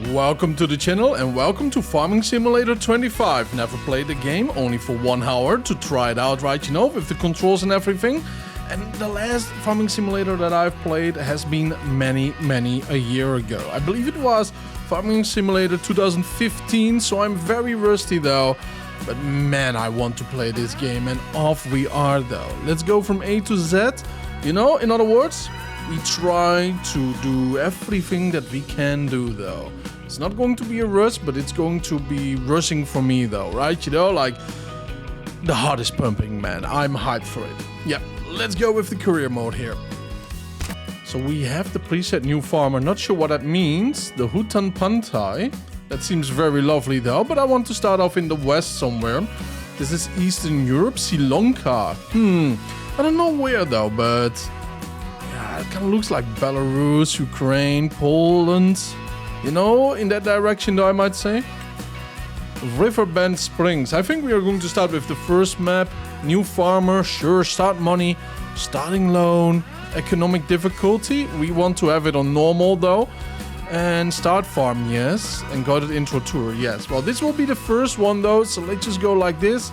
Welcome to the channel and welcome to Farming Simulator 25. Never played the game, only for 1 hour to try it out, right, with the controls and everything. And the last Farming Simulator that I've played has been many a year ago. I believe it was Farming Simulator 2015, so I'm very rusty though. But man, I want to play this game, and off we are though. Let's go from A to Z. You know, in other words, we try to do everything that we can do though. It's not going to be a rush, but it's going to be rushing for me though, right? You know, like the heart is pumping, man. I'm hyped for it. Yeah, let's go with the career mode here. So we have the preset new farmer. Not sure what that means. The Hutan Pantai. That seems very lovely though, but I want to start off in the west somewhere. This is Eastern Europe, Sri Lanka. I don't know where though, but yeah, it kind of looks like Belarus, Ukraine, Poland. You know, in that direction though, I might say. Riverbend Springs. I think we are going to start with the first map. New farmer, sure, start money, starting loan, economic difficulty. We want to have it on normal though. And start farm, yes. And got it intro tour, yes. Well, this will be the first one though, so let's just go like this.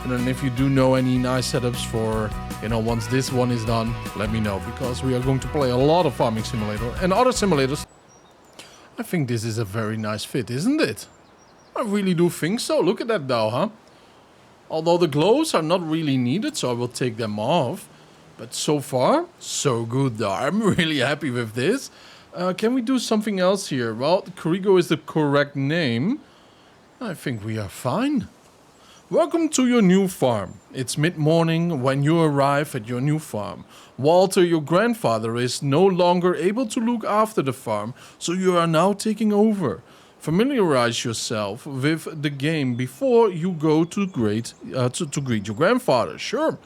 And then if you do know any nice setups for, you know, once this one is done, let me know. Because we are going to play a lot of Farming Simulator and other simulators. I think this is a very nice fit, isn't it? I really do think so. Look at that though, huh? Although the gloves are not really needed, so I will take them off. But so far, so good though. I'm really happy with this. Can we do something else here? Well, Korigo is the correct name. I think we are fine. Welcome to your new farm. It's mid-morning when you arrive at your new farm. Walter, your grandfather, is no longer able to look after the farm, so you are now taking over. Familiarize yourself with the game before you go to greet your grandfather. Sure.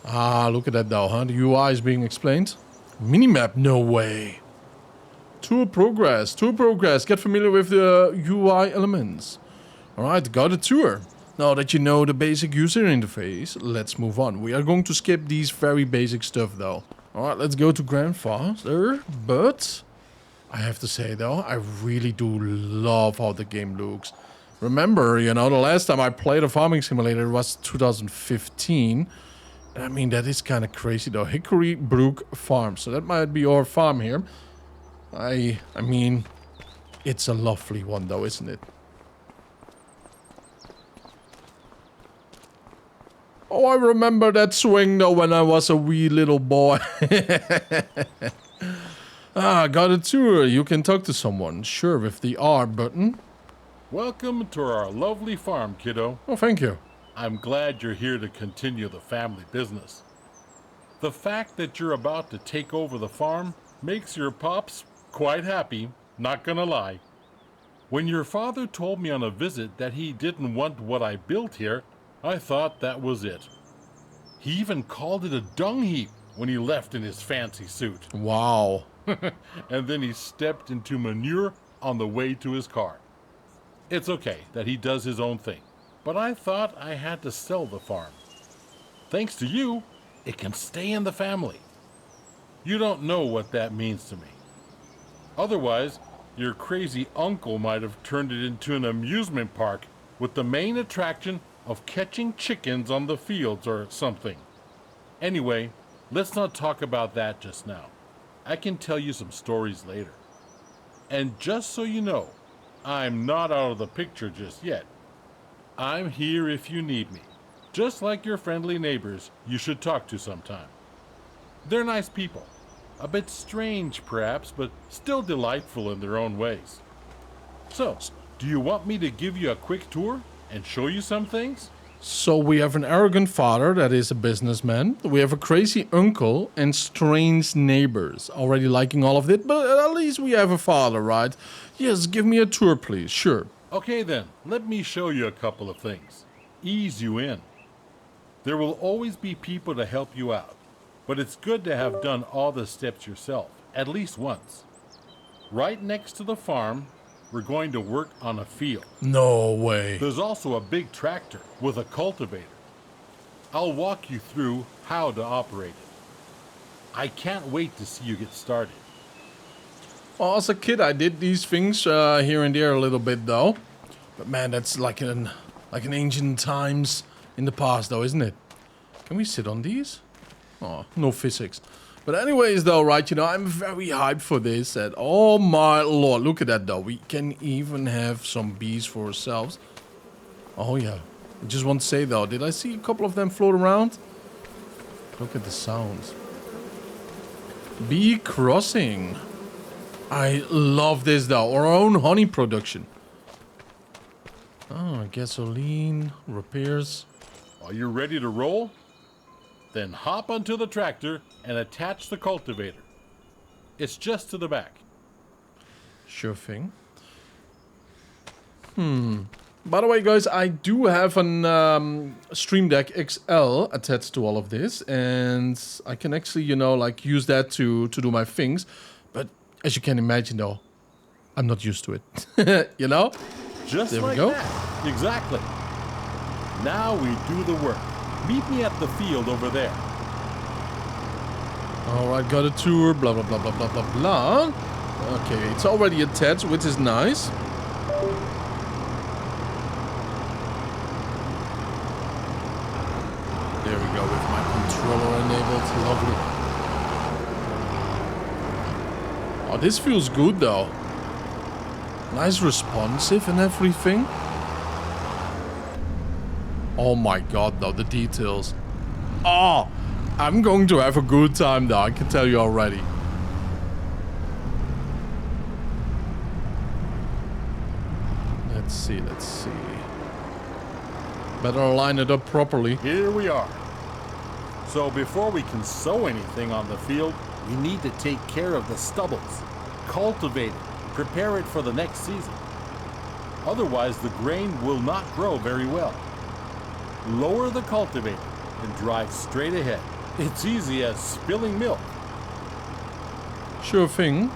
Ah, look at that though, huh? The UI is being explained. Minimap, no way. Tour progress. Get familiar with the UI elements. Alright, got a tour. Now that you know the basic user interface, let's move on. We are going to skip these very basic stuff though. Alright, let's go to grandfather. But I have to say though, I really do love how the game looks. Remember, you know, the last time I played a farming simulator was 2015. I mean, that is kind of crazy though. Hickory Brook Farm. So that might be our farm here. I mean, it's a lovely one though, isn't it? Oh, I remember that swing though when I was a wee little boy. Got a tour. You can talk to someone. Sure, with the R button. Welcome to our lovely farm, kiddo. Oh, thank you. I'm glad you're here to continue the family business. The fact that you're about to take over the farm makes your pops quite happy, not gonna lie. When your father told me on a visit that he didn't want what I built here, I thought that was it. He even called it a dung heap when he left in his fancy suit. Wow. And then he stepped into manure on the way to his car. It's okay that he does his own thing, but I thought I had to sell the farm. Thanks to you, it can stay in the family. You don't know what that means to me. Otherwise, your crazy uncle might have turned it into an amusement park with the main attraction of catching chickens on the fields or something. Anyway, let's not talk about that just now. I can tell you some stories later. And just so you know, I'm not out of the picture just yet. I'm here if you need me, just like your friendly neighbors you should talk to sometime. They're nice people. A bit strange, perhaps, but still delightful in their own ways. So, do you want me to give you a quick tour and show you some things? So we have an arrogant father that is a businessman. We have a crazy uncle and strange neighbors. Already liking all of it, but at least we have a father, right? Yes, give me a tour, please. Sure. Okay then, let me show you a couple of things. Ease you in. There will always be people to help you out. But it's good to have done all the steps yourself, at least once. Right next to the farm, we're going to work on a field. No way. There's also a big tractor with a cultivator. I'll walk you through how to operate it. I can't wait to see you get started. Well, as a kid, I did these things here and there a little bit, though. But man, that's like an ancient times in the past, though, isn't it? Can we sit on these? Oh, no physics. But anyways, though, right, you know, I'm very hyped for this. And oh my lord, look at that, though. We can even have some bees for ourselves. Oh, yeah. I just want to say, though, did I see a couple of them float around? Look at the sounds. Bee crossing. I love this, though. Our own honey production. Oh, gasoline, repairs. Are you ready to roll? Then hop onto the tractor and attach the cultivator. It's just to the back. Sure thing. By the way, guys, I do have an Stream Deck XL attached to all of this. And I can actually, you know, like use that to do my things. But as you can imagine, though, I'm not used to it. You know? Just there like we go. that. Exactly. Now we do the work. Meet me at the field over there. Alright, got a tour, blah, blah, blah, blah, blah, blah, blah. Okay, it's already attached, which is nice. There we go, with my controller enabled. Lovely. Oh, this feels good, though. Nice responsive and everything. Oh my god, though, the details. Oh, I'm going to have a good time, though, I can tell you already. Let's see, let's see. Better line it up properly. Here we are. So before we can sow anything on the field, we need to take care of the stubbles, cultivate it, prepare it for the next season. Otherwise, the grain will not grow very well. Lower the cultivator and drive straight ahead. It's easy as spilling milk. Sure thing.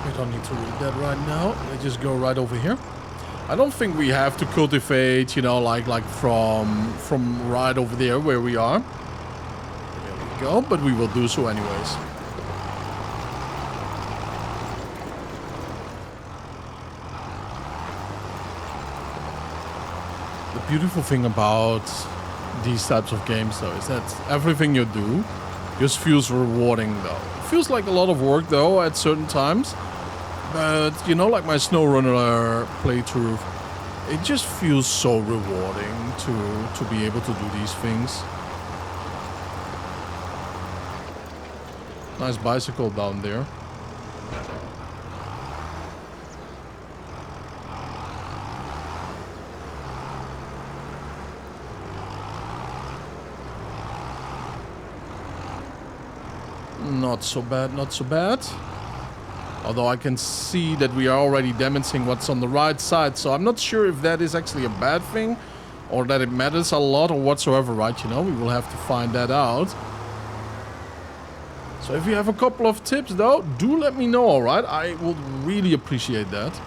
We don't need to read that right now. Let's just go right over here. I don't think we have to cultivate, you know, like from right over there where we are. There we go, but we will do so anyways. The beautiful thing about these types of games, though, is that everything you do just feels rewarding, though. It feels like a lot of work, though, at certain times. But, you know, like my SnowRunner playthrough, it just feels so rewarding to be able to do these things. Nice bicycle down there. Not so bad, not so bad. Although I can see that we are already damaging what's on the right side. So I'm not sure if that is actually a bad thing. Or that it matters a lot or whatsoever, right? You know, we will have to find that out. So if you have a couple of tips, though, do let me know, alright? I would really appreciate that.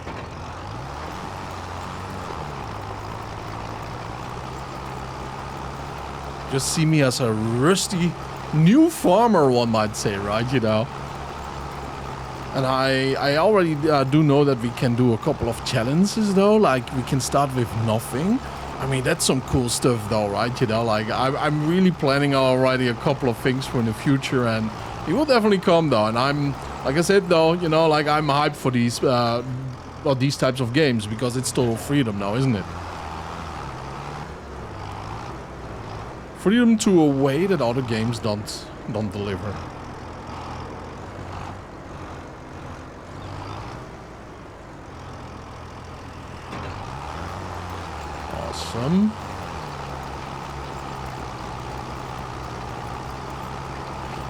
Just see me as a rusty new farmer, one might say, right? You know. And I already do know that we can do a couple of challenges, though. Like, we can start with nothing. I mean, that's some cool stuff, though, right? You know, like, I'm really planning already a couple of things for in the future. And it will definitely come, though. And I'm, like I said, though, you know, like, I'm hyped for these types of games. Because it's total freedom now, isn't it? Freedom to a way that other games don't deliver. Awesome.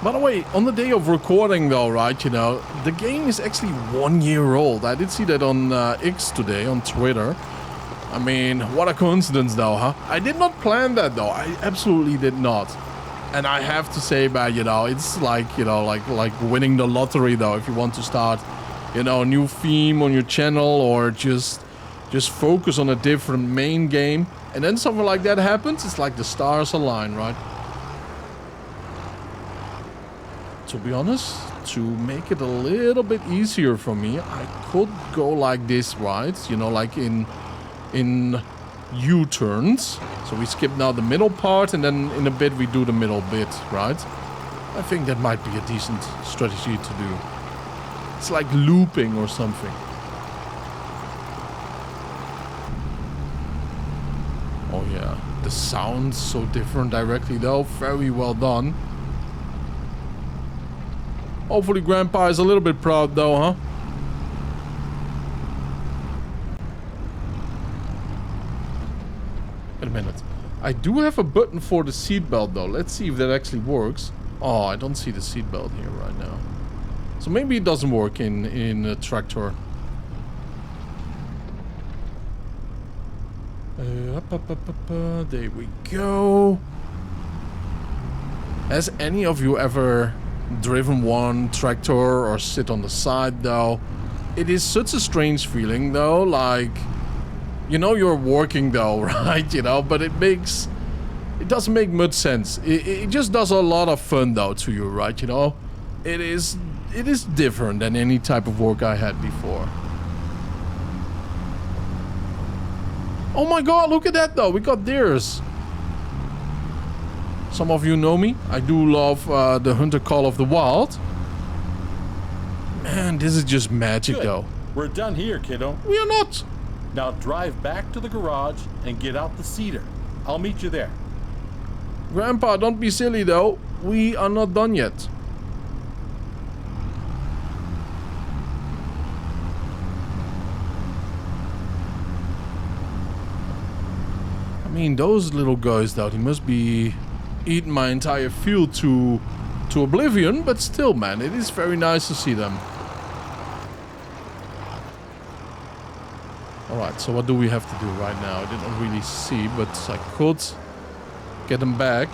By the way, on the day of recording, though, right, you know, the game is actually 1 year old. I did see that on X today, on Twitter. I mean, what a coincidence, though, huh? I did not plan that, though. I absolutely did not. And I have to say, man, you know, it's like, you know, like winning the lottery, though, if you want to start, you know, a new theme on your channel or just focus on a different main game. And then something like that happens, it's like the stars align, right? to be honest, to make it a little bit easier for me, I could go like this, right? You know, like in U-turns. So we skip now the middle part, and then in a bit we do the middle bit, right? I think that might be a decent strategy to do. It's like looping or something. Oh yeah, the sound's so different directly though. Very well done. Hopefully Grandpa is a little bit proud though, huh? Wait a minute. I do have a button for the seatbelt though. Let's see if that actually works. Oh, I don't see the seatbelt here right now. So maybe it doesn't work in a tractor. There we go. Has any of you ever driven one tractor or sit on the side though? It is such a strange feeling though, like, you know, you're working though, right? You know, but it doesn't make much sense. It just does a lot of fun though to you, right? You know, it is different than any type of work I had before. Oh my god, look at that though, we got deers. Some of you know me. I do love the Hunter Call of the Wild. Man, this is just magic though. We're done here, kiddo. We are not. Now drive back to the garage and get out the cedar. I'll meet you there. Grandpa, don't be silly though. We are not done yet. I mean, those little guys though, they must be eating my entire field to oblivion, but still, man, it is very nice to see them. Alright, so what do we have to do right now? I didn't really see, but I could get them back.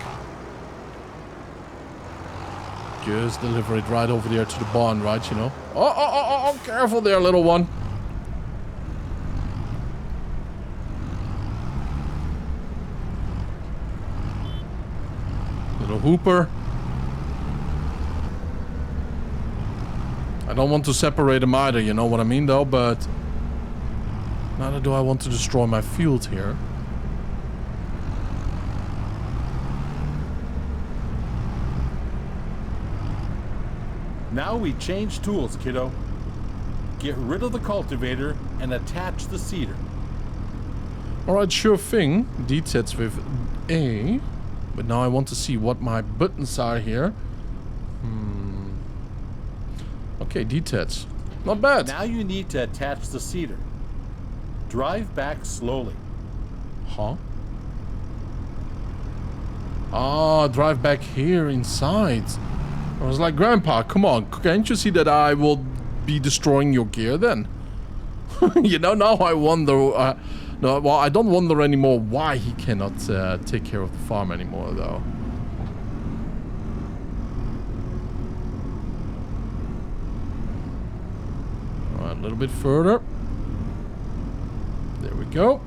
Just deliver it right over there to the barn, right, you know? Oh, careful there, little one. Little hooper. I don't want to separate them either, you know what I mean though, but neither do I want to destroy my field here. Now we change tools, kiddo. Get rid of the cultivator and attach the seeder. Alright, sure thing. Detach with A. But now I want to see what my buttons are here. Okay, detach. Not bad. Now you need to attach the seeder. Drive back slowly. Huh? Ah, drive back here inside. I was like, Grandpa, come on. Can't you see that I will be destroying your gear then? You know, now I wonder... no, well, I don't wonder anymore why he cannot take care of the farm anymore, though. Alright, a little bit further. There we go.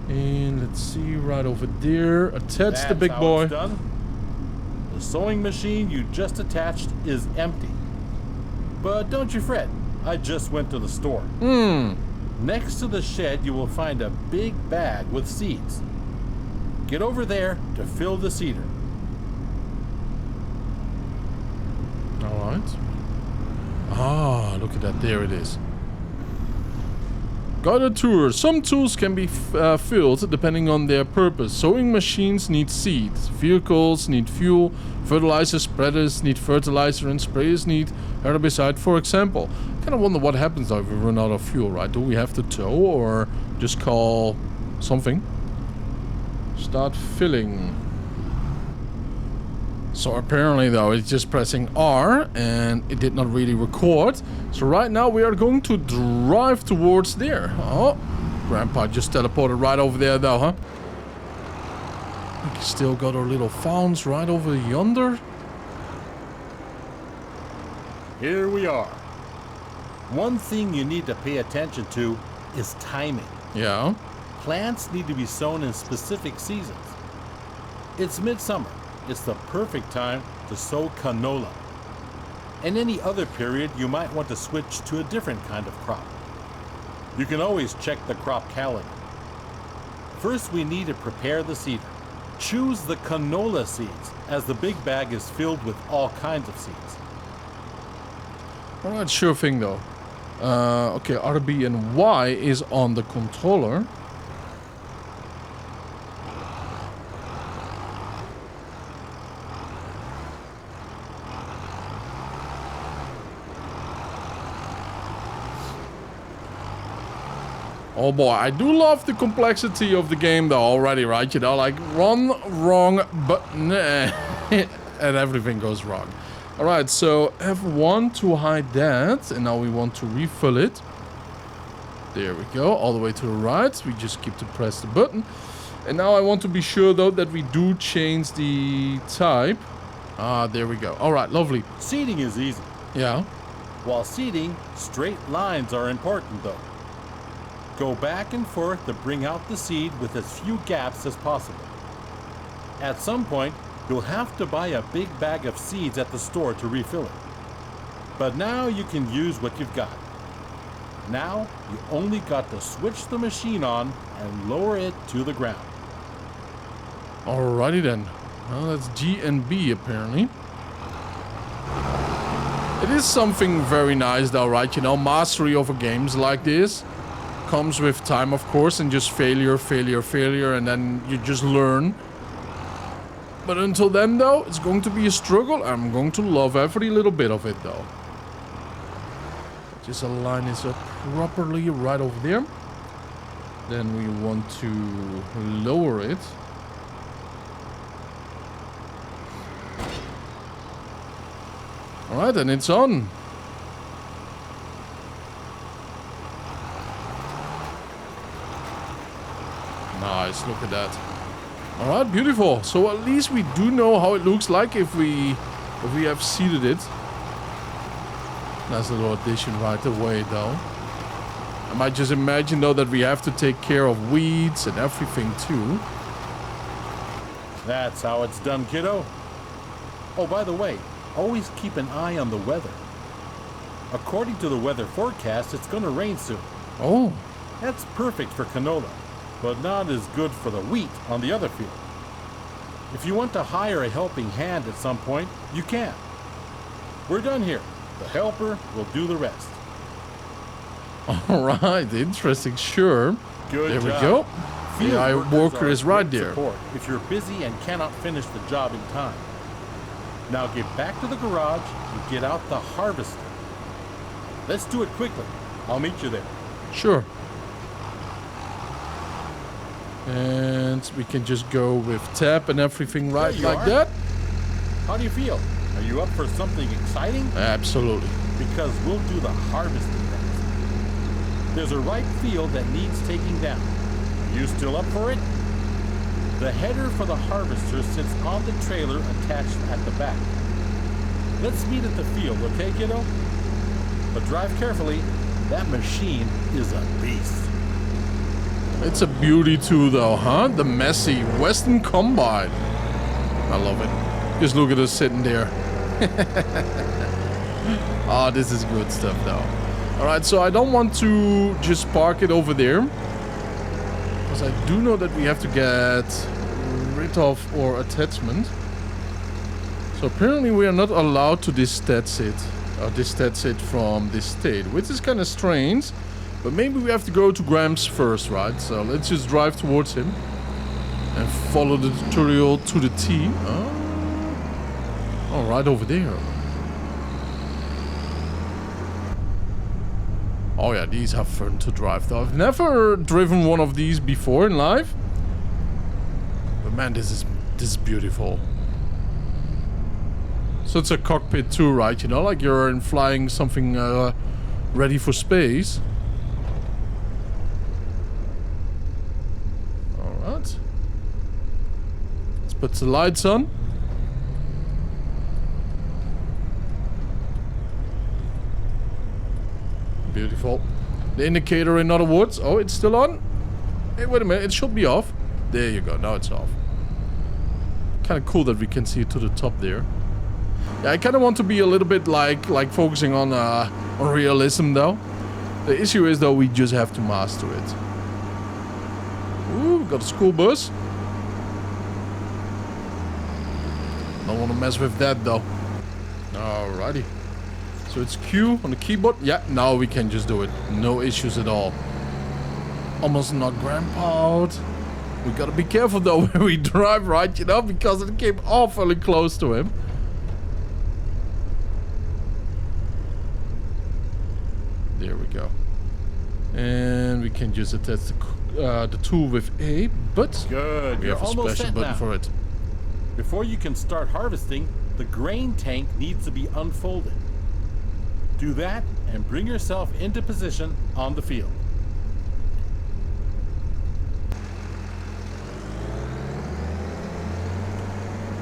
And let's see, right over there. Attach the big boy. It's done. The sewing machine you just attached is empty. But don't you fret. I just went to the store. Next to the shed, you will find a big bag with seeds. Get over there to fill the seeder. Alright. Ah, look at that. There it is. Got a tour. Some tools can be filled depending on their purpose. Sewing machines need seeds. Vehicles need fuel. Fertilizer spreaders need fertilizer, and sprayers need herbicide, for example. Kind of wonder what happens though if we run out of fuel, right? Do we have to tow or just call something? Start filling. So apparently though, it's just pressing R and it did not really record. So right now we are going to drive towards there. Oh, Grandpa just teleported right over there though, huh? We still got our little farms right over yonder. Here we are. One thing you need to pay attention to is timing. Yeah. Plants need to be sown in specific seasons. It's midsummer. It's the perfect time to sow canola. In any other period, you might want to switch to a different kind of crop. You can always check the crop calendar. First, we need to prepare the seeder. Choose the canola seeds, as the big bag is filled with all kinds of seeds. Alright, sure thing though. Okay, RB and Y is on the controller. Oh boy, I do love the complexity of the game though already, right? You know, like one wrong button and everything goes wrong. Alright, so F1 to hide that, and now we want to refill it. There we go, all the way to the right. We just keep to press the button. And now I want to be sure though that we do change the type. Ah, there we go. Alright, lovely. Seeding is easy. Yeah. While seeding, straight lines are important though. Go back and forth to bring out the seed with as few gaps as possible. At some point, you'll have to buy a big bag of seeds at the store to refill it. But now you can use what you've got. Now, you only got to switch the machine on and lower it to the ground. Alrighty then. Well, that's G and B apparently. It is something very nice though, right? You know, mastery over games like this comes with time, of course, and just failure, and then you just learn. But until then, though, it's going to be a struggle. I'm going to love every little bit of it, though. Just align this up properly right over there. Then we want to lower it. Alright, and it's on. Nice, look at that. Alright, beautiful. So at least we do know how it looks like if we have seeded it. Nice little addition right away though. I might just imagine though that we have to take care of weeds and everything too. That's how it's done, kiddo. Oh, by the way, always keep an eye on the weather. According to the weather forecast, it's gonna rain soon. Oh. That's perfect for canola, but not as good for the wheat on the other field. If you want to hire a helping hand at some point, you can. We're done here. The helper will do the rest. Alright, interesting, sure. Good there job. We go. Field The workers worker are is right great there. support if you're busy and cannot finish the job in time. Now get back to the garage and get out the harvester. Let's do it quickly. I'll meet you there. Sure. And we can just go with tap and everything right like that. How do you feel? Are you up for something exciting? Absolutely. Because we'll do the harvesting next. There's a ripe field that needs taking down. You still up for it? The header for the harvester sits on the trailer attached at the back. Let's meet at the field, okay, kiddo? But drive carefully. That machine is a beast. It's a beauty too, though, huh? The messy Western Combine. I love it. Just look at us sitting there. Ah, this is good stuff, though. Alright, so I don't want to just park it over there. Because I do know that we have to get rid of our attachment. So apparently we are not allowed to detach it from this state, which is kind of strange. But maybe we have to go to Gramps first, right? So let's just drive towards him and follow the tutorial to the T. Oh, right over there. Oh yeah, these are fun to drive though. I've never driven one of these before in life. But man, this is beautiful. So it's a cockpit too, right? You know, like you're in flying something ready for space. Alright. Let's put the lights on. Beautiful. The indicator, in other words. Oh, it's still on? Hey, wait a minute. It should be off. There you go. Now it's off. Kind of cool that we can see it to the top there. Yeah, I kind of want to be a little bit like focusing on realism though. The issue is though we just have to master it. Ooh, we got a school bus. Don't want to mess with that though. Alrighty. So it's Q on the keyboard. Yeah, now we can just do it. No issues at all. Almost knocked Grandpa out. We gotta be careful though when we drive, right? You know, because it came awfully close to him. There we go. And we can just attach the tool with A, but Good. we You're have a almost special set button now. for it. Before you can start harvesting, the grain tank needs to be unfolded. Do that and bring yourself into position on the field.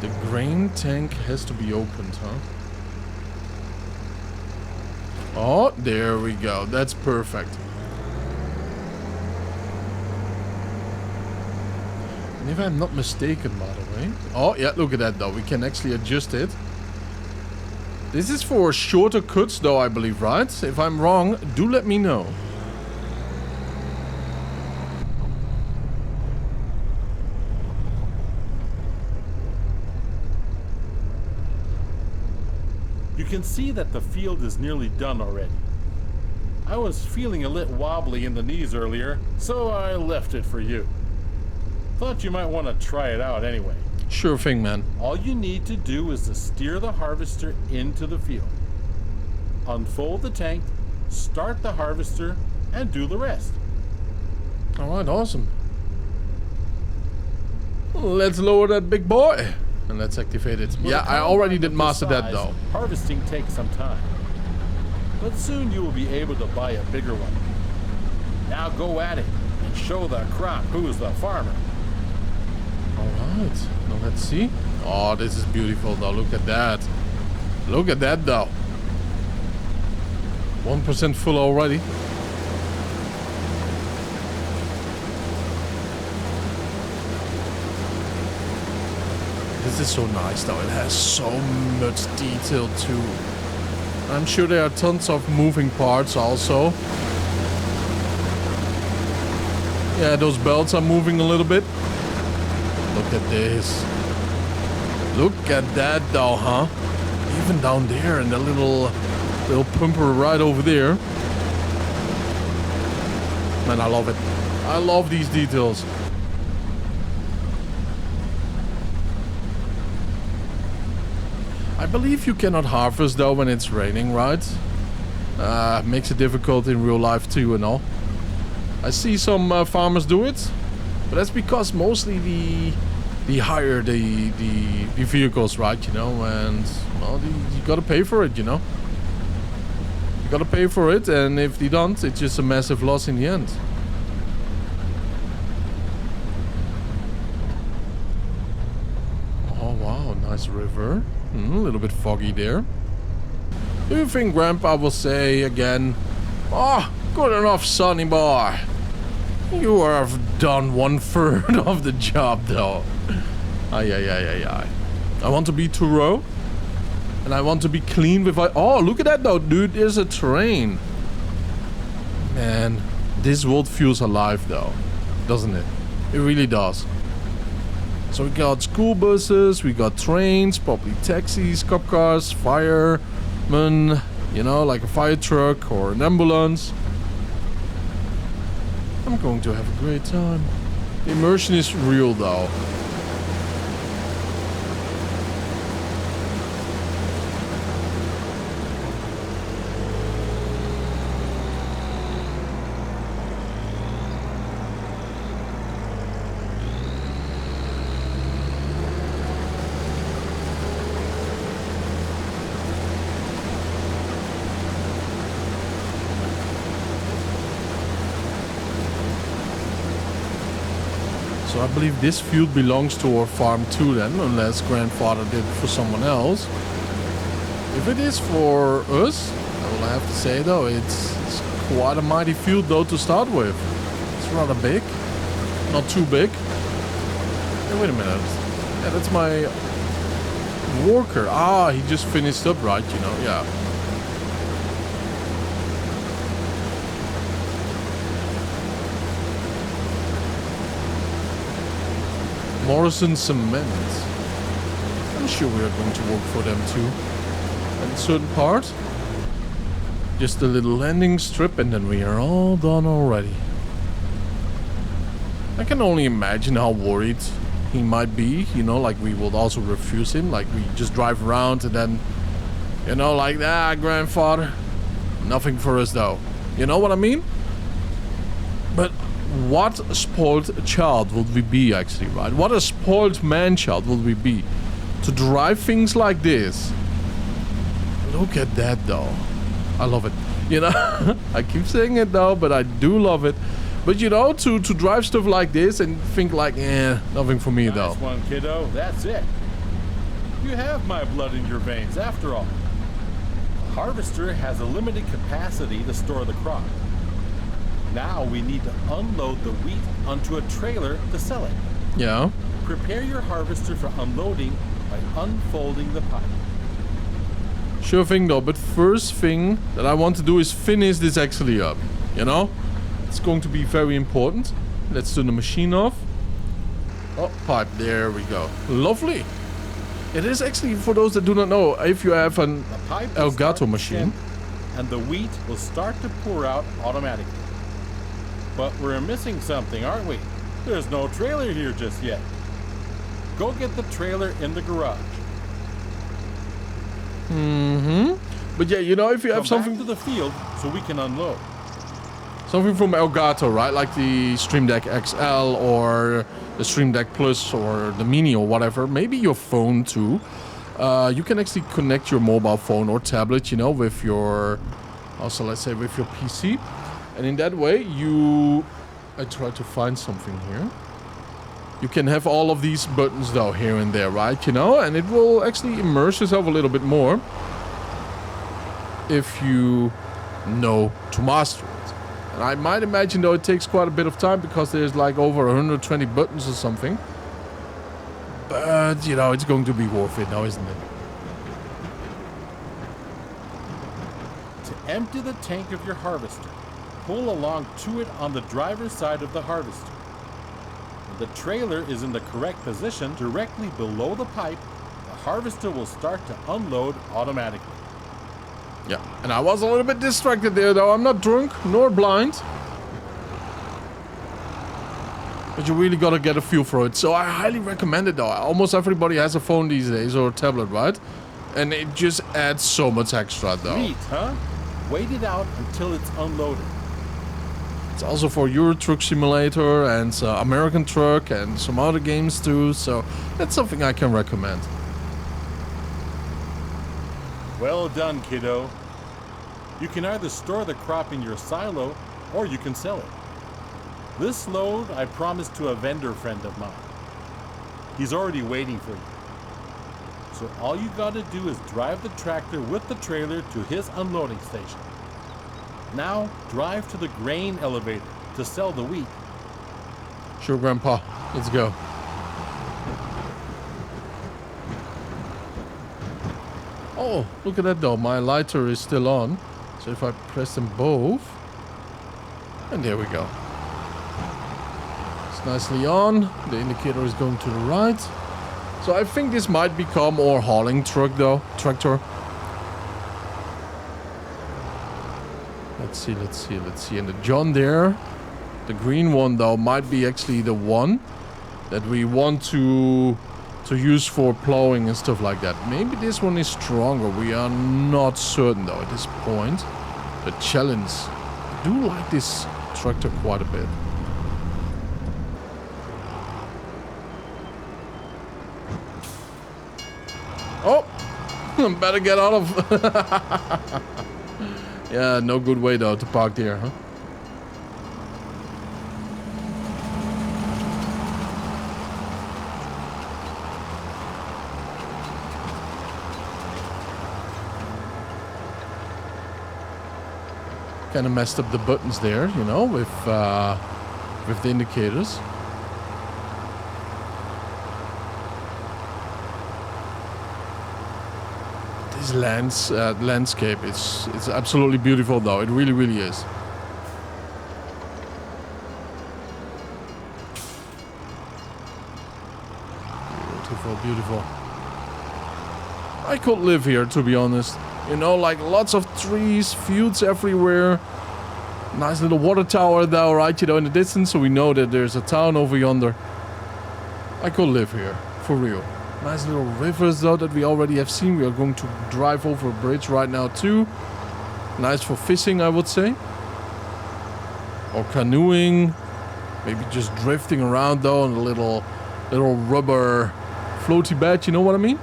The grain tank has to be opened, huh? Oh, there we go. That's perfect. And if I'm not mistaken, by the way. Oh, yeah, look at that, though. We can actually adjust it. This is for shorter cuts, though, I believe, right? If I'm wrong, do let me know. You can see that the field is nearly done already. I was feeling a little wobbly in the knees earlier, so I left it for you. Thought you might want to try it out anyway. Sure thing, man. All you need to do is to steer the harvester into the field. Unfold the tank, start the harvester, and do the rest. Alright, awesome. Let's lower that big boy. And let's activate it. With Yeah, a I already combine did of master this that, size, though. Harvesting takes some time. But soon you will be able to buy a bigger one. Now go at it and show the crop who's the farmer. Alright, now let's see. Oh, this is beautiful though, look at that. Look at that though. 1% full already. This is so nice though, it has so much detail too. I'm sure there are tons of moving parts also. Yeah, those belts are moving a little bit. Look at this. Look at that though, huh? Even down there and the little pumper right over there. Man, I love it. I love these details. I believe you cannot harvest though when it's raining, right? Makes it difficult in real life too and all. I see some farmers do it, but that's because mostly the hire the vehicles, right? You know, and well, you gotta pay for it, you know. You gotta pay for it, and if they don't, it's just a massive loss in the end. Oh wow, nice river. A little bit foggy there. Do you think Grandpa will say again, "Oh, good enough, sonny boy. You have done 1/3 of the job, though." Ay. I want to be thorough. And I want to be clean with... Oh, look at that, though, dude. There's a train. Man, this world feels alive, though. Doesn't it? It really does. So we got school buses, we got trains, probably taxis, cop cars, firemen, you know, like a fire truck or an ambulance. I'm going to have a great time. The immersion is real though. So I believe this field belongs to our farm too then, unless grandfather did it for someone else. If it is for us, I will have to say though, it's quite a mighty field though to start with. It's rather big, not too big. Hey, wait a minute. Yeah, that's my worker. Ah, he just finished up, right? You know, yeah. Morrison Cement. I'm sure we are going to work for them too. At a certain part. Just a little landing strip and then we are all done already. I can only imagine how worried he might be, you know, like we would also refuse him, like we just drive around and then, you know, like, grandfather, nothing for us though. You know what I mean? But what a spoiled child would we be actually, right? What a spoiled man-child would we be to drive things like this. Look at that though. I love it. You know, I keep saying it though, but I do love it. But you know, to drive stuff like this and think like, nothing for me though. Nice one, kiddo. That's it. You have my blood in your veins, after all. The harvester has a limited capacity to store the crop. Now we need to unload the wheat onto a trailer to sell it. Yeah. Prepare your harvester for unloading by unfolding the pipe. Sure thing though, but first thing that I want to do is finish this actually up, you know? It's going to be very important. Let's turn the machine off. Oh, pipe, there we go. Lovely. It is actually, for those that do not know, if you have an Elgato machine. And the wheat will start to pour out automatically. But we're missing something, aren't we? There's no trailer here just yet. Go get the trailer in the garage. But yeah, you know, if you have something back to the field so we can unload. Something from Elgato, right? Like the Stream Deck XL or the Stream Deck Plus or the Mini or whatever. Maybe your phone too. You can actually connect your mobile phone or tablet, you know, with your, also let's say with your PC. And in that way, I try to find something here. You can have all of these buttons though, here and there, right? You know, and it will actually immerse yourself a little bit more if you know to master it. And I might imagine though it takes quite a bit of time because there's like over 120 buttons or something. But, you know, it's going to be worth it now, isn't it? To empty the tank of your harvester, pull along to it on the driver's side of the harvester. When the trailer is in the correct position directly below the pipe, the harvester will start to unload automatically. Yeah, and I was a little bit distracted there though. I'm not drunk nor blind. But you really gotta get a feel for it. So I highly recommend it though. Almost everybody has a phone these days or a tablet, right? And it just adds so much extra though. Neat, huh? Wait it out until it's unloaded. It's also for Euro Truck Simulator and American Truck and some other games too. So that's something I can recommend. Well done, kiddo. You can either store the crop in your silo or you can sell it. This load I promised to a vendor friend of mine. He's already waiting for you. So all you gotta do is drive the tractor with the trailer to his unloading station. Now drive to the grain elevator to sell the wheat. Sure, Grandpa. Let's go. Oh, look at that though. My lighter is still on. So if I press them both. And there we go. It's nicely on. The indicator is going to the right. So I think this might become our hauling truck though. Tractor. Let's see. And the John there. The green one though might be actually the one that we want to use for plowing and stuff like that. Maybe this one is stronger. We are not certain though at this point. The challenge. I do like this tractor quite a bit. Oh! Better get out of... Yeah, no good way though to park there, huh? Kind of messed up the buttons there, you know, with the indicators. this landscape. It's absolutely beautiful, though. It really, really is. Beautiful, beautiful. I could live here, to be honest. You know, like lots of trees, fields everywhere. Nice little water tower, though, right? You know, in the distance, so we know that there's a town over yonder. I could live here, for real. Nice little rivers, though, that we already have seen. We are going to drive over a bridge right now, too. Nice for fishing, I would say. Or canoeing. Maybe just drifting around, though, on a little rubber floaty bed, you know what I mean?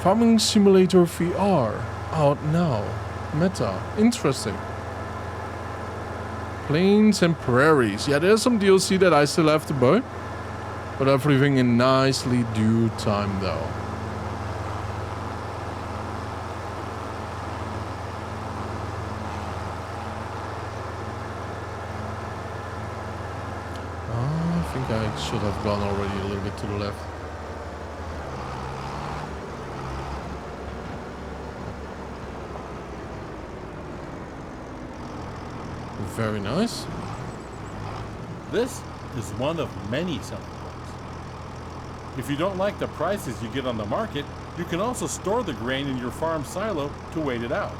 Farming Simulator VR. Out now. Meta. Interesting. Plains and prairies. Yeah, there's some DLC that I still have to buy. But everything in nicely due time, though. I think I should have gone already a little bit to the left. Very nice. This is one of many selling points. If you don't like the prices you get on the market, you can also store the grain in your farm silo to wait it out.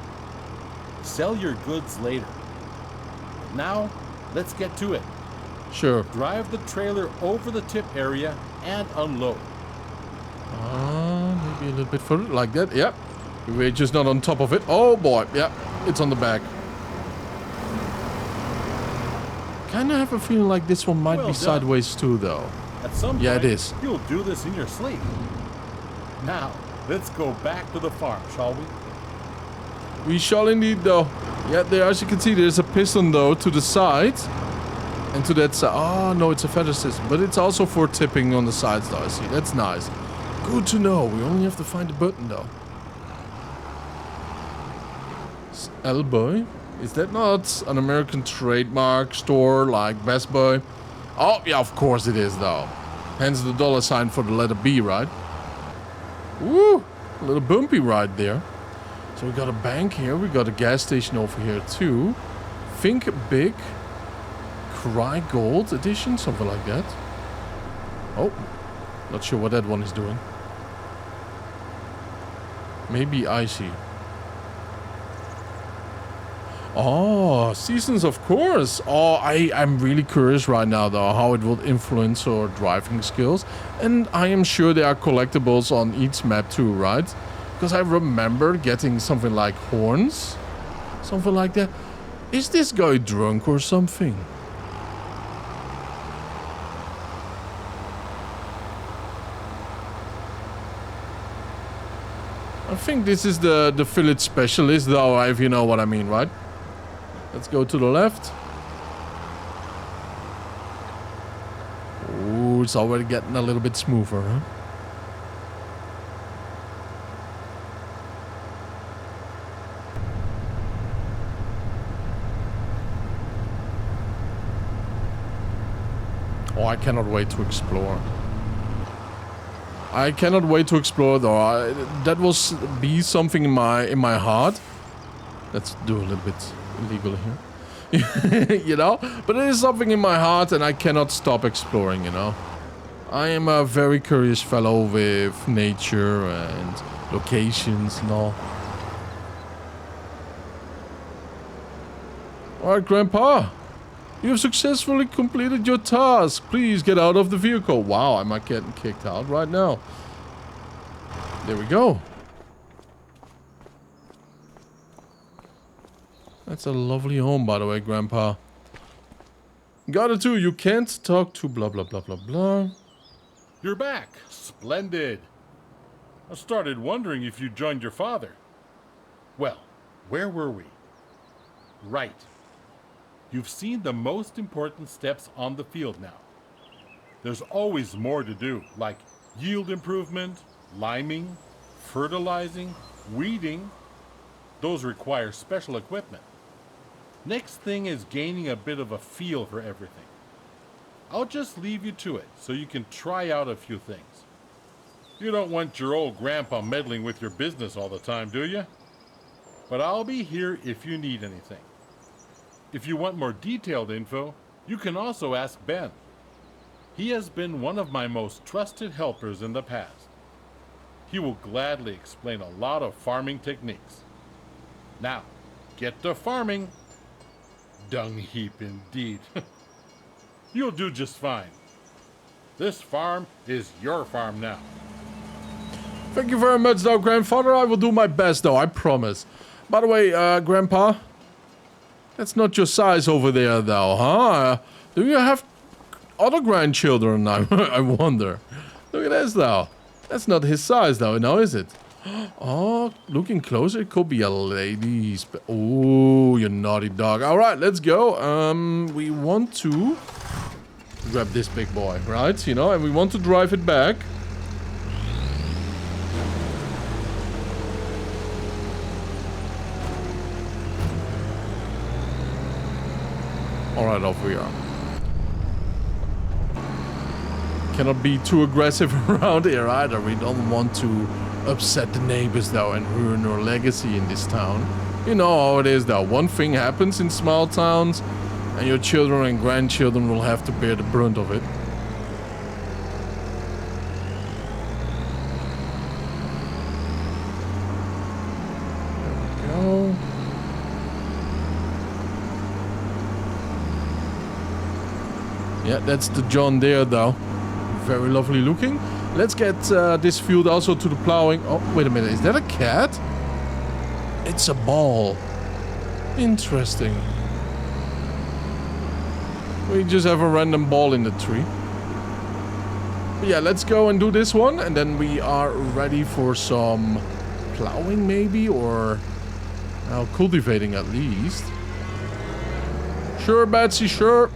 Sell your goods later. Now, let's get to it. Sure. Drive the trailer over the tip area and unload. Maybe a little bit further, like that. Yep. We're just not on top of it. Oh boy. Yep. It's on the back. Kinda have a feeling like this one might be sideways too, though. At some point, it is. You'll do this in your sleep. Now, let's go back to the farm, shall we? We shall indeed, though. Yeah, there, as you can see, there's a piston, though, to the side. And to that side. Oh, no, it's a feather system. But it's also for tipping on the sides, though, I see. That's nice. Good to know. We only have to find the button, though. Elbow. Is that not an American trademark store like Best Buy? Oh, yeah, of course it is, though. Hence the $sign for the letter B, right? Woo! A little bumpy right there. So we got a bank here. We got a gas station over here, too. Think Big. Cry Gold edition, something like that. Oh, not sure what that one is doing. Maybe icy. Oh, seasons, of course. Oh, I'm really curious right now, though, how it will influence our driving skills. And I am sure there are collectibles on each map too, right? Because I remember getting something like horns. Something like that. Is this guy drunk or something? I think this is the village specialist, though, if you know what I mean, right? Let's go to the left. Ooh, it's already getting a little bit smoother, huh? Oh, I cannot wait to explore. I cannot wait to explore, though. That will be something in my heart. Let's do a little bit illegal here. You know? But it is something in my heart and I cannot stop exploring, you know? I am a very curious fellow with nature and locations and all. Alright, Grandpa. You have successfully completed your task. Please get out of the vehicle. Wow, am I getting kicked out right now? There we go. That's a lovely home, by the way, Grandpa. Got it too. You can't talk to blah, blah, blah, blah, blah. You're back. Splendid. I started wondering if you joined your father. Well, where were we? Right. You've seen the most important steps on the field now. There's always more to do, like yield improvement, liming, fertilizing, weeding. Those require special equipment. Next thing is gaining a bit of a feel for everything. I'll just leave you to it so you can try out a few things. You don't want your old grandpa meddling with your business all the time, do you? But I'll be here if you need anything. If you want more detailed info, you can also ask Ben. He has been one of my most trusted helpers in the past. He will gladly explain a lot of farming techniques. Now, get to farming. Dung heap indeed. You'll do just fine. This farm is your farm now. Thank you very much, though, Grandfather. I will do my best, though, I promise. By the way, Grandpa, that's not your size over there, though, huh? Do you have other grandchildren, I wonder? Look at this, though. That's not his size, though, now is it? Oh, looking closer, it could be a lady's... Oh, you naughty dog. All right, let's go. We want to grab this big boy, right? You know, and we want to drive it back. All right, off we are. Cannot be too aggressive around here either. We don't want to upset the neighbors, though, and ruin our legacy in this town. You know how it is, though. One thing happens in small towns, and your children and grandchildren will have to bear the brunt of it. There we go. Yeah, that's the John Deere, though. Very lovely looking. Let's get this field also to the plowing. Oh, wait a minute. Is that a cat? It's a ball. Interesting. We just have a random ball in the tree. But yeah, let's go and do this one. And then we are ready for some plowing maybe. Or cultivating at least. Sure, Betsy, sure.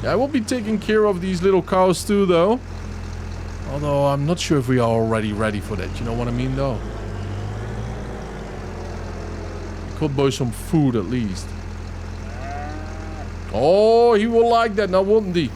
Yeah, I will be taking care of these little cows too, though. Although I'm not sure if we are already ready for that. You know what I mean, though? Could buy some food at least. Oh, he will like that now, wouldn't he?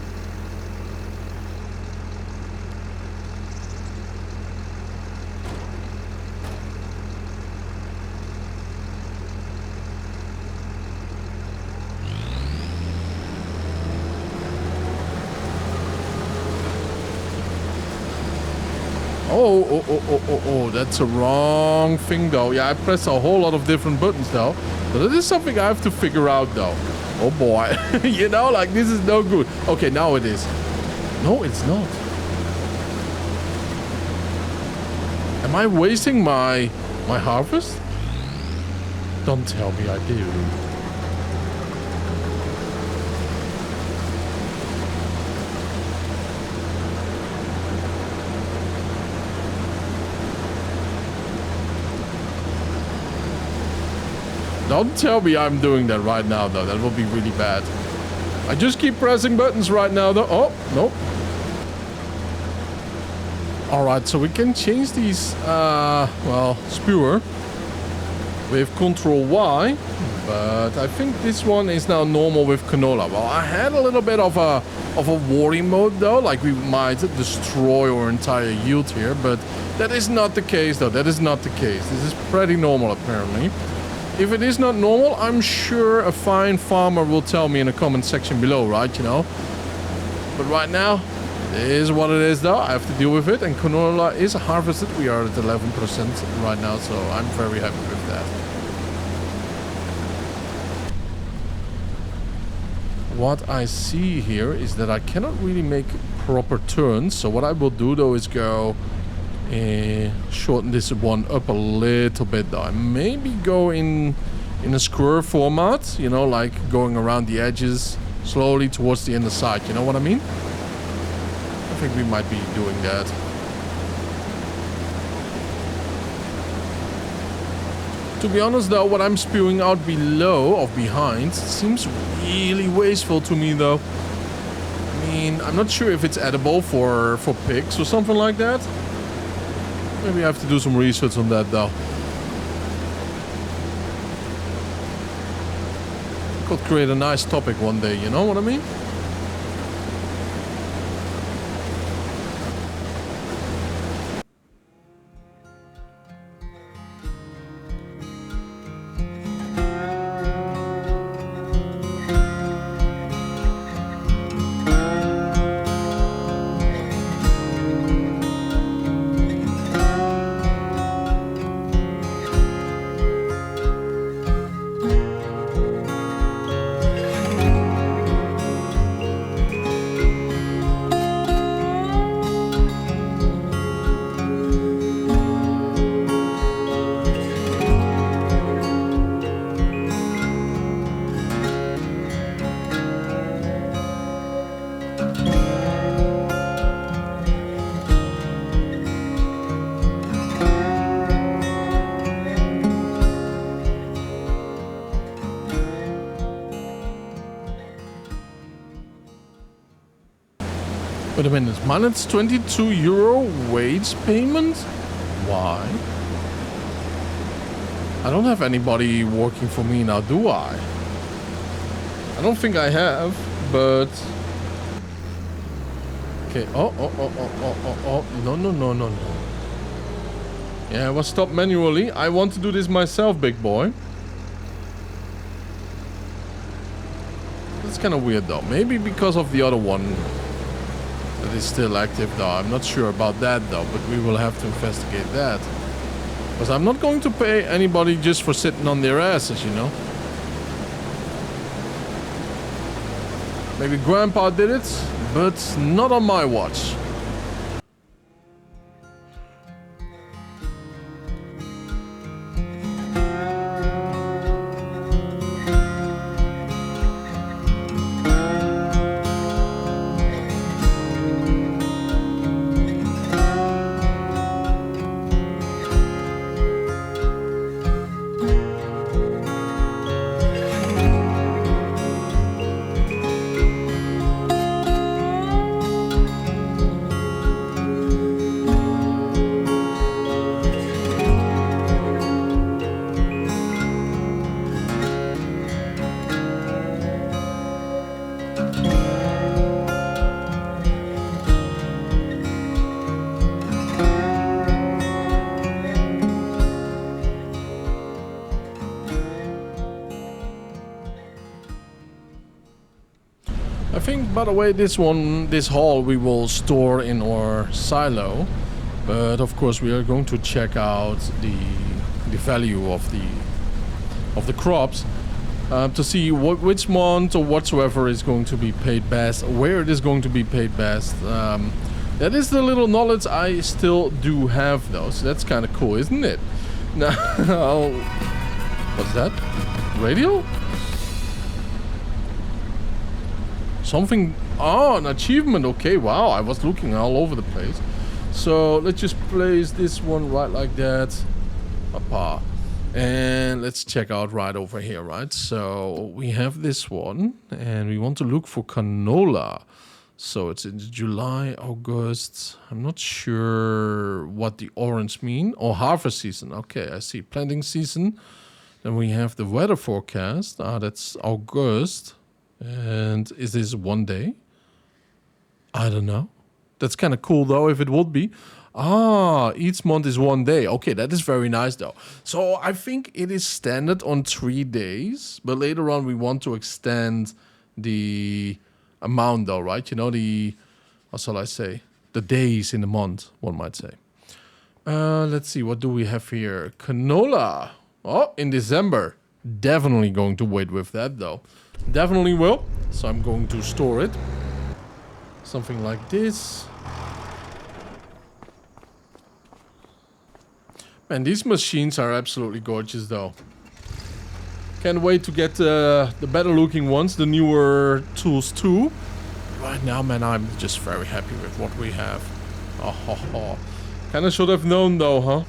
Oh, that's a wrong thing, though. Yeah, I pressed a whole lot of different buttons, though. But it is something I have to figure out, though. Oh, boy. You know, like, this is no good. Okay, now it is. No, it's not. Am I wasting my harvest? Don't tell me I do. Don't tell me I'm doing that right now, though. That will be really bad. I just keep pressing buttons right now, though. Oh, nope. Alright, so we can change these, well, spewer with Control Y. But I think this one is now normal with canola. Well, I had a little bit of a worry mode, though. Like, we might destroy our entire yield here. But that is not the case, though. That is not the case. This is pretty normal, apparently. If it is not normal, I'm sure a fine farmer will tell me in the comment section below, right, you know? But right now, it is what it is, though. I have to deal with it, and canola is harvested. We are at 11% right now, so I'm very happy with that. What I see here is that I cannot really make proper turns, so what I will do, though, is go... shorten this one up a little bit, though. And maybe go in a square format, you know, like going around the edges slowly towards the inner side. You know what I mean? I think we might be doing that. To be honest, though, what I'm spewing out below or behind seems really wasteful to me, though. I mean, I'm not sure if it's edible for pigs or something like that. Maybe I have to do some research on that, though. Could create a nice topic one day, you know what I mean? Wait a minute, minus 22 euro wage payment? Why? I don't have anybody working for me now, do I? I don't think I have, but... Okay, oh, no. Yeah, I was stopped manually. I want to do this myself, big boy. That's kind of weird though. Maybe because of the other one that is still active though. I'm not sure about that though, but we will have to investigate that. Because I'm not going to pay anybody just for sitting on their asses, you know. Maybe Grandpa did it, but not on my watch. I think, by the way, this hall we will store in our silo, but of course we are going to check out the value of the crops to see which month or whatsoever is going to be paid best, where it is going to be paid best. That is the little knowledge I still do have though, so that's kind of cool, isn't it? Now, what's that? Radio? Something, oh, an achievement, okay, wow, I was looking all over the place. So let's just place this one right like that, Papa. And let's check out right over here, right? So we have this one, and we want to look for canola. So it's in July, August, I'm not sure what the orange mean. Oh, harvest season, okay, I see, planting season. Then we have the weather forecast, that's August. And is this one day? I don't know. That's kind of cool though, if it would be. Each month is one day. Okay, that is very nice though. So I think it is standard on 3 days. But later on we want to extend the amount though, right? You know, what shall I say? The days in the month, one might say. Let's see, what do we have here? Canola. Oh, in December. Definitely going to wait with that though. Definitely will. So I'm going to store it. Something like this. Man, these machines are absolutely gorgeous though. Can't wait to get the better looking ones, the newer tools too. Right now, man, I'm just very happy with what we have. Oh. Kinda should have known though, huh?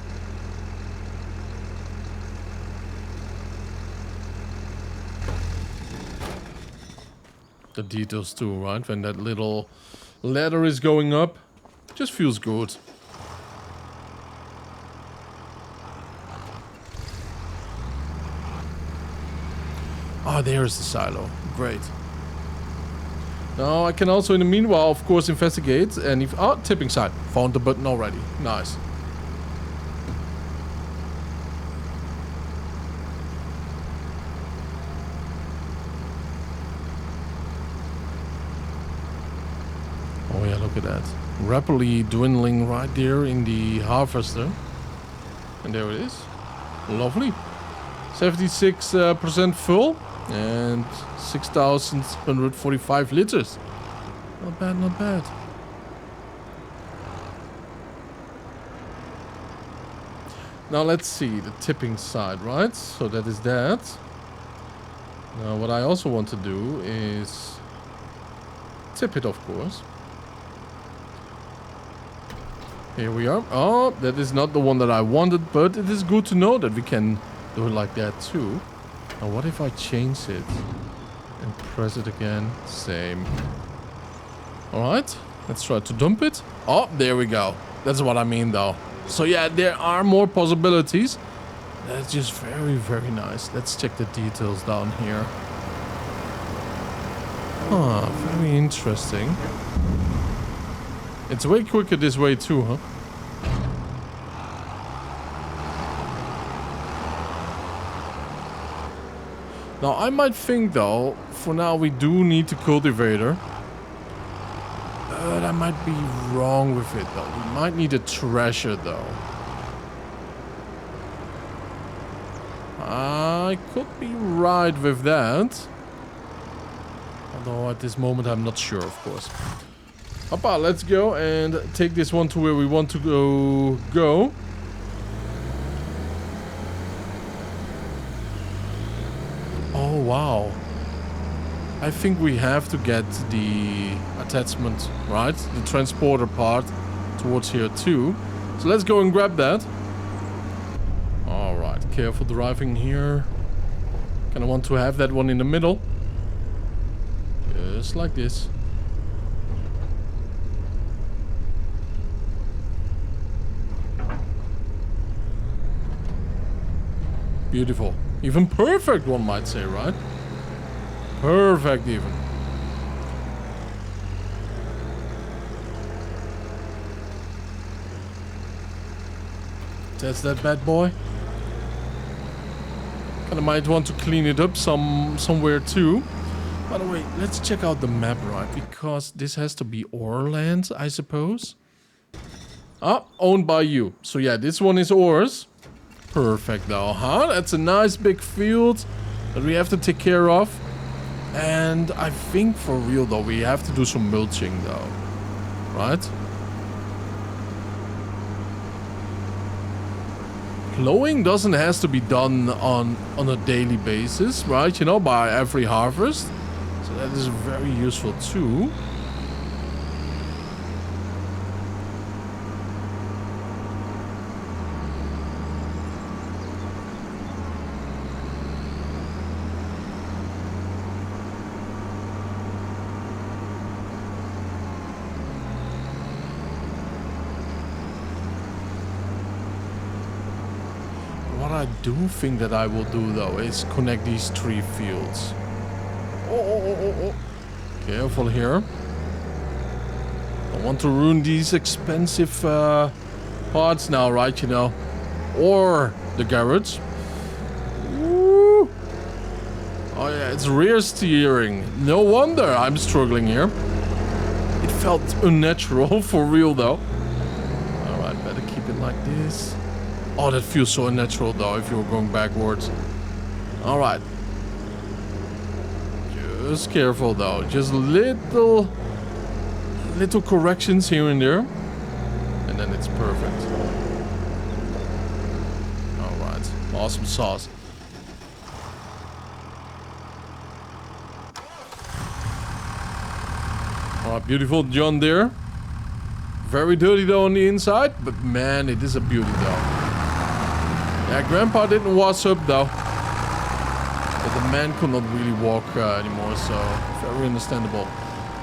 The details too, right? When that little ladder is going up, just feels good. There's the silo. Great. Now I can also, in the meanwhile, of course, investigate. And if tipping side, found the button already. Nice. Oh yeah, look at that. Rapidly dwindling right there in the harvester. And there it is. Lovely. 76% full. And 6,145 liters. Not bad, not bad. Now let's see the tipping side, right? So that is that. Now what I also want to do is tip it, of course. Here we are. Oh, that is not the one that I wanted, but it is good to know that we can do it like that too. Now what if I change it and press it again? Same. Alright, Let's try to dump it. Oh, there we go. That's what I mean, though. So yeah, there are more possibilities. That's just very, very nice. Let's check the details down here. Huh, very interesting. It's way quicker this way too, huh? Now, I might think, though, for now we do need the cultivator. But I might be wrong with it, though. We might need a treasure, though. I could be right with that. Although at this moment I'm not sure, of course. Hoppa, let's go and take this one to where we want to go. Oh, wow. I think we have to get the attachment, right? The transporter part towards here too. So let's go and grab that. Alright, careful driving here. Kinda want to have that one in the middle. Just like this. Beautiful. Even perfect, one might say, right? Perfect, even. That's that bad boy. Kinda might want to clean it up somewhere too. By the way, let's check out the map, right? Because this has to be Orland, I suppose. Ah, owned by you. So yeah, this one is ours. Perfect though, huh? That's a nice big field that we have to take care of. And I think for real though, we have to do some mulching though. Right? Plowing doesn't have to be done on a daily basis, right? You know, by every harvest. So that is very useful too. What I do think that I will do though is connect these 3 fields. Oh. Careful here. Don't want to ruin these expensive parts now, right? You know, or the garage. Woo. Oh yeah, it's rear steering. No wonder I'm struggling here. It felt unnatural for real though. All right, better keep it like this. Oh, that feels so unnatural though if you're going backwards. All right. Just careful though. Just little corrections here and there. And then it's perfect. All right. Awesome sauce. All right, beautiful John Deere. Very dirty though on the inside, but man, it is a beauty though. Yeah, Grandpa didn't wash up though. But the man could not really walk anymore, so very understandable.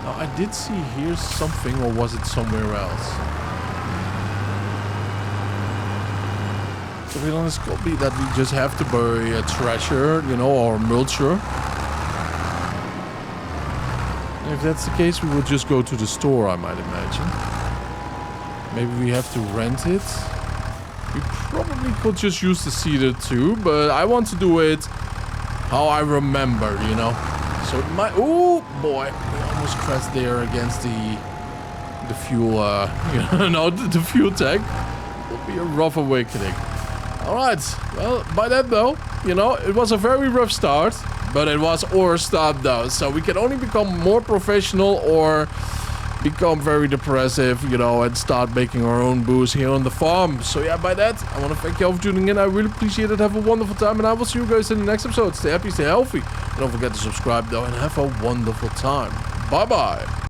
Now, I did see here something, or was it somewhere else? To be honest, could be that we just have to bury a treasure, you know, or mulcher. And if that's the case, we will just go to the store, I might imagine. Maybe we have to rent it. We probably could just use the seeder too, but I want to do it how I remember, you know. So it might... Oh, boy. We almost crashed there against the fuel, you know, the fuel tank. It will be a rough awakening. Alright. Well, by that though, you know, it was a very rough start, but it was our start though. So we can only become more professional or become very depressive, you know, and start making our own booze here on the farm. So yeah, by that, I want to thank you all for tuning in. I really appreciate it. Have a wonderful time, and I will see you guys in the next episode. Stay happy, stay healthy. And don't forget to subscribe though, and have a wonderful time. Bye bye.